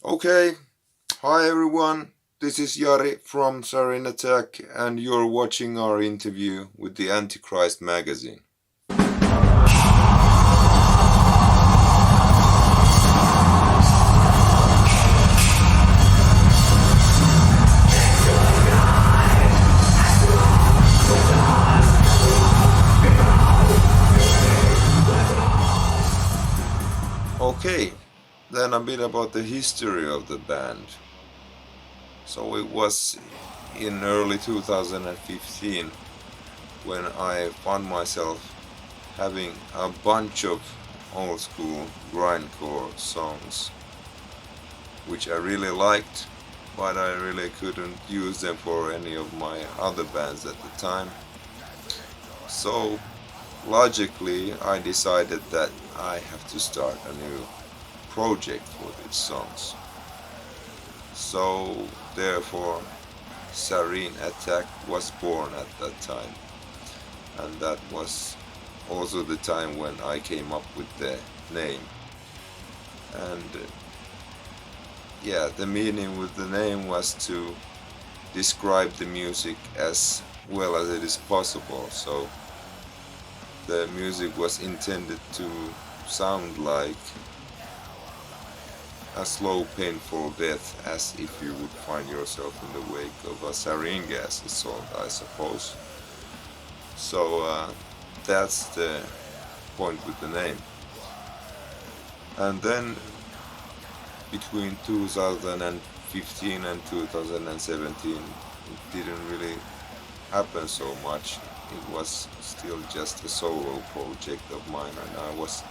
Okay, hi everyone, this is Jari from Sarin Attack and you're watching our interview with the Antichrist magazine. Okay, then a bit about the history of the band. So it was in early 2015 when I found myself having a bunch of old school grindcore songs which I really liked, but I really couldn't use them for any of my other bands at the time. So logically I decided that I have to start a new project for these songs. So therefore Sarin Attack was born at that time, and that was also the time when I came up with the name. And yeah, the meaning with the name was to describe the music as well as it is possible. So the music was intended to sound like a slow, painful death, as if you would find yourself in the wake of a sarin gas assault, I suppose. So that's the point with the name. And then between 2015 and 2017 it didn't really happen so much. It was still just a solo project of mine, and I was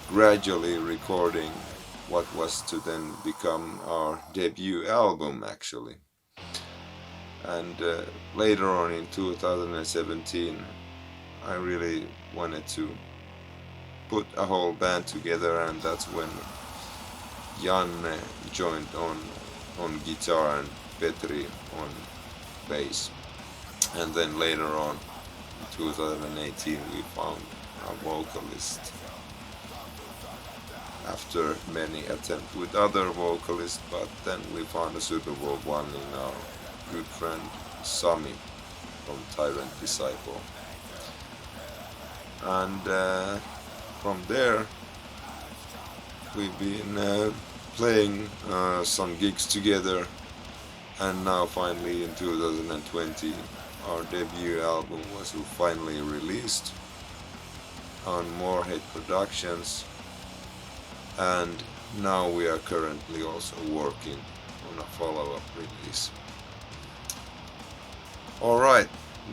gradually recording what was to then become our debut album actually. And later on in 2017 I really wanted to put a whole band together, and that's when Jan joined on guitar and Petri on bass. And then later on in 2018 we found a vocalist after many attempts with other vocalists, but then we found a suitable one in our good friend Sami from Tyrant Disciple. And from there we've been playing some gigs together, and now finally in 2020 our debut album was finally released on Moorhead Productions, and now we are currently also working on a follow-up release. Alright,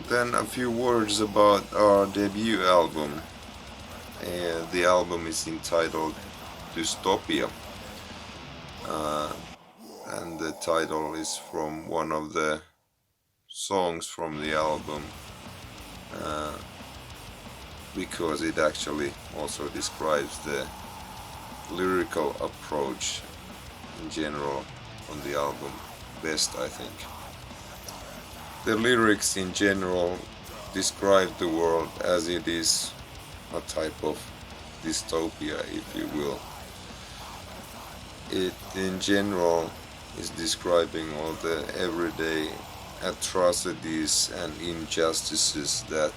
then a few words about our debut album. The album is entitled Dystopia, and the title is from one of the songs from the album, because it actually also describes the lyrical approach in general on the album best, I think. The lyrics in general describe the world as it is a type of dystopia, if you will. It in general is describing all the everyday atrocities and injustices that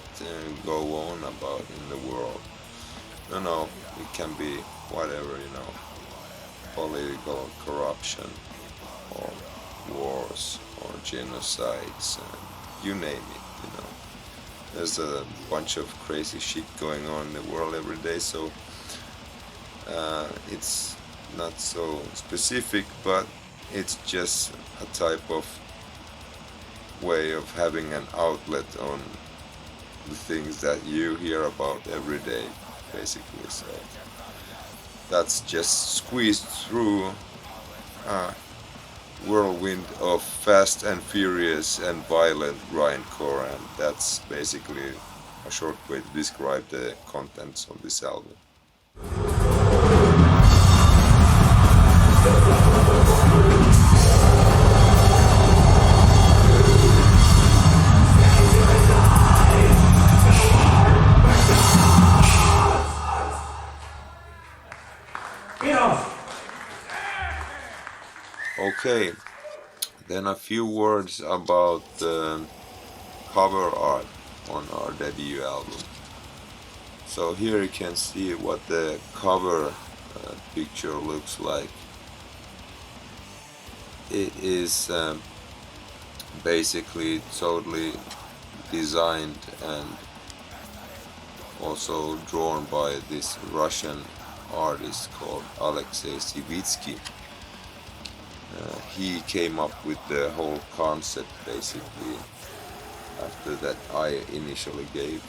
go on about in the world. It can be whatever, political corruption or wars or genocides, you name it. There's a bunch of crazy shit going on in the world every day, so it's not so specific, but it's just a type of way of having an outlet on the things that you hear about every day, basically. So that's just squeezed through a whirlwind of fast and furious and violent grindcore, and that's basically a short way to describe the contents of this album. Okay, then a few words about the cover art on our debut album. So here you can see what the cover picture looks like. It is basically totally designed and also drawn by this Russian artist called Alexei Sivitsky. He came up with the whole concept basically after that I initially gave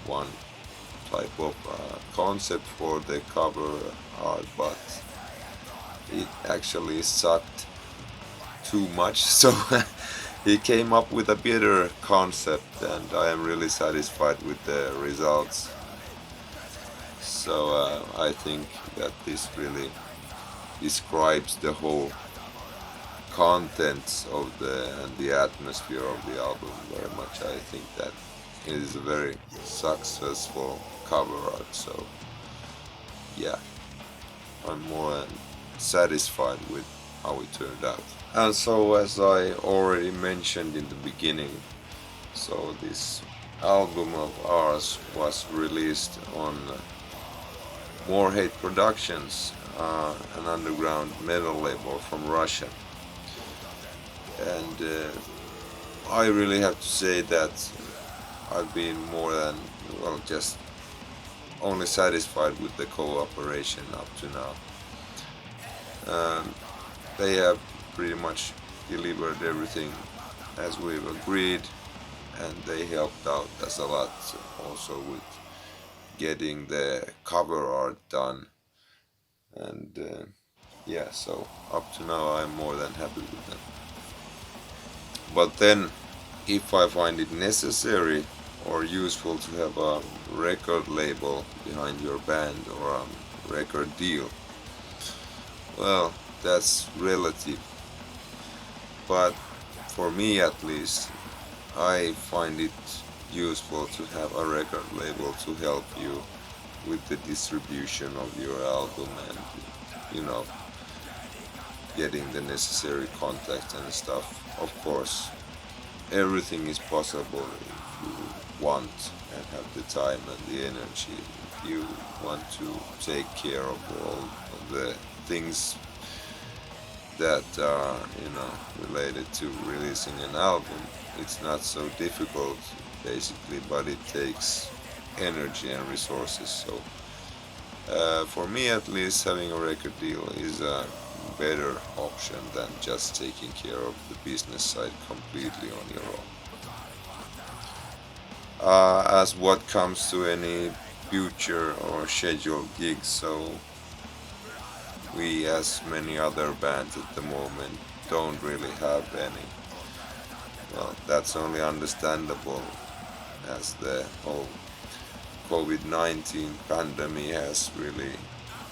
one type of concept for the cover art, but it actually sucked too much, so he came up with a better concept and I am really satisfied with the results. So I think that this really describes the whole contents of the atmosphere of the album very much. I think that it is a very successful cover art, so yeah, I'm more than satisfied with how it turned out. And so, as I already mentioned in the beginning, so this album of ours was released on More Hate Productions, an underground metal label from Russia. And I really have to say that I've been more than, well, just only satisfied with the cooperation up to now. They have pretty much delivered everything as we've agreed, and they helped out us a lot also with getting the cover art done. And yeah, so up to now I'm more than happy with them. But then, if I find it necessary or useful to have a record label behind your band or a record deal, well, that's relative. But for me at least, I find it useful to have a record label to help you with the distribution of your album and, you know, getting the necessary contacts and stuff. Of course, everything is possible if you want and have the time and the energy. If you want to take care of all of the things that are, you know, related to releasing an album, it's not so difficult basically, but it takes energy and resources. So for me at least, having a record deal is a better option than just taking care of the business side completely on your own. As what comes to any future or scheduled gigs, so we, as many other bands at the moment, don't really have any. Well, that's only understandable as the whole COVID-19 pandemic has really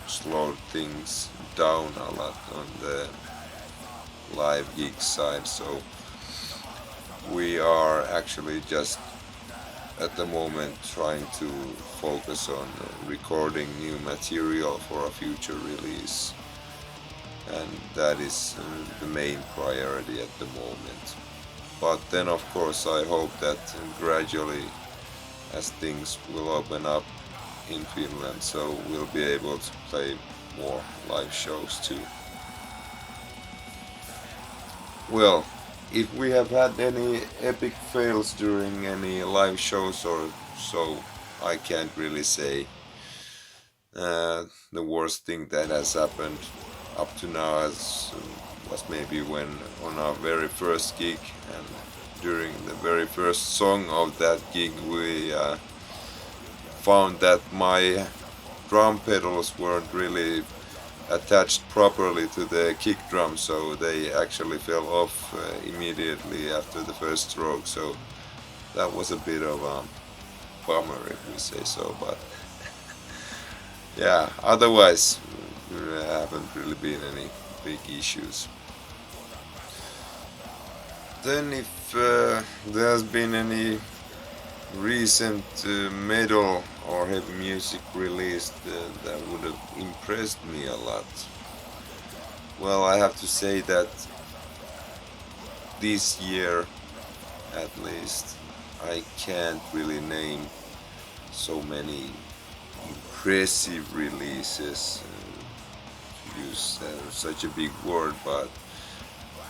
slowed things down a lot on the live gig side. So we are actually just at the moment trying to focus on recording new material for a future release, and that is the main priority at the moment. But then of course I hope that gradually, as things will open up in Finland, so we'll be able to play more live shows too. Well, if we have had any epic fails during any live shows or so, I can't really say. The worst thing that has happened up to now was maybe when on our very first gig, and during the very first song of that gig we found that my drum pedals weren't really attached properly to the kick drum, so they actually fell off immediately after the first stroke. So that was a bit of a bummer, if we say so. But yeah, otherwise there haven't really been any big issues. Then if there's been any recent metal or heavy music released that would have impressed me a lot, Well, I have to say that this year, at least, I can't really name so many impressive releases. To use such a big word, but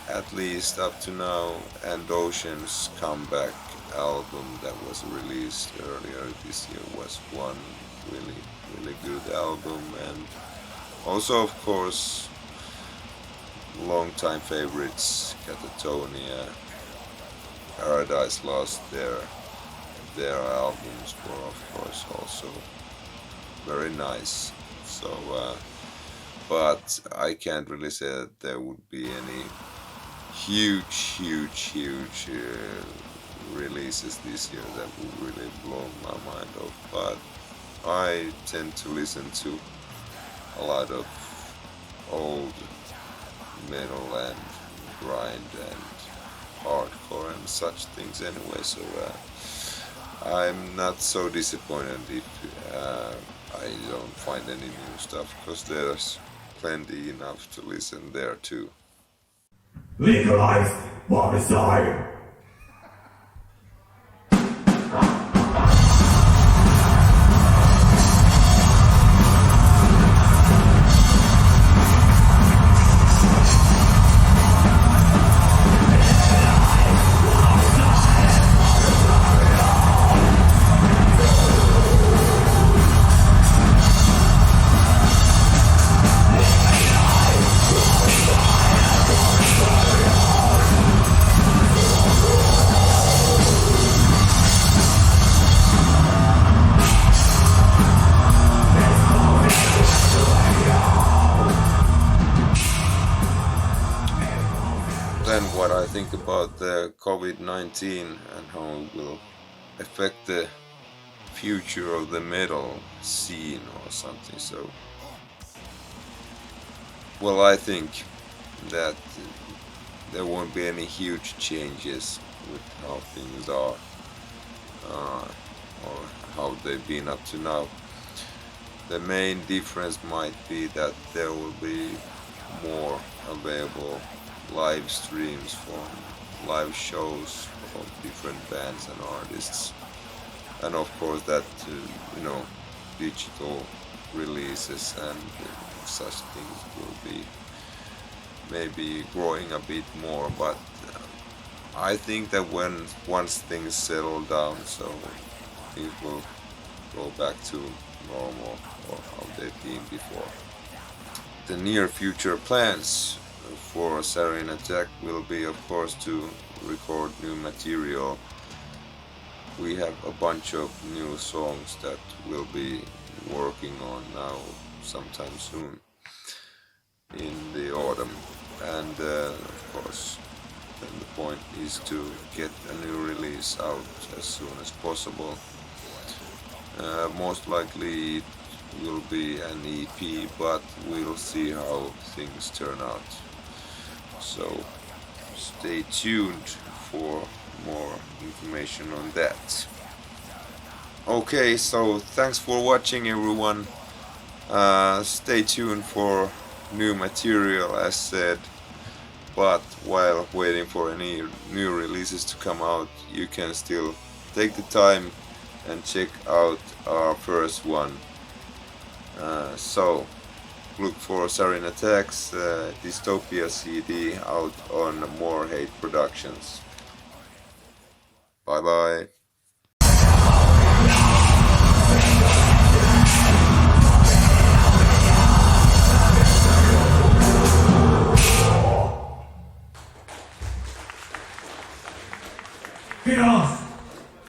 at least up to now, and Ocean's comeback album that was released earlier this year was one really good album, and also of course long-time favorites Catatonia, Paradise Lost, their albums were of course also very nice. So but I can't really say that there would be any huge releases this year that would really blow my mind off. But I tend to listen to a lot of old metal and grind and hardcore and such things anyway, so I'm not so disappointed if I don't find any new stuff, because there's plenty enough to listen there too. Legalize homicide! Then what I think about the COVID-19 and how it will affect the future of the metal scene or something. So, well, I think that there won't be any huge changes with how things are or how they've been up to now. The main difference might be that there will be more available live streams from live shows of different bands and artists, and of course that digital releases and such things will be maybe growing a bit more, but I think that once things settle down, so things will go back to normal or how they've been before. The near future plans for Sarin Attack will be, of course, to record new material. We have a bunch of new songs that we'll be working on now sometime soon in the autumn, and of course then the point is to get a new release out as soon as possible. Most likely it will be an EP, but we'll see how things turn out. So stay tuned for more information on that. Okay, so thanks for watching everyone. Stay tuned for new material as said, but while waiting for any new releases to come out, you can still take the time and check out our first one. So look for Sarin Attack's Dystopia CD out on More Hate Productions. Bye bye. Get off!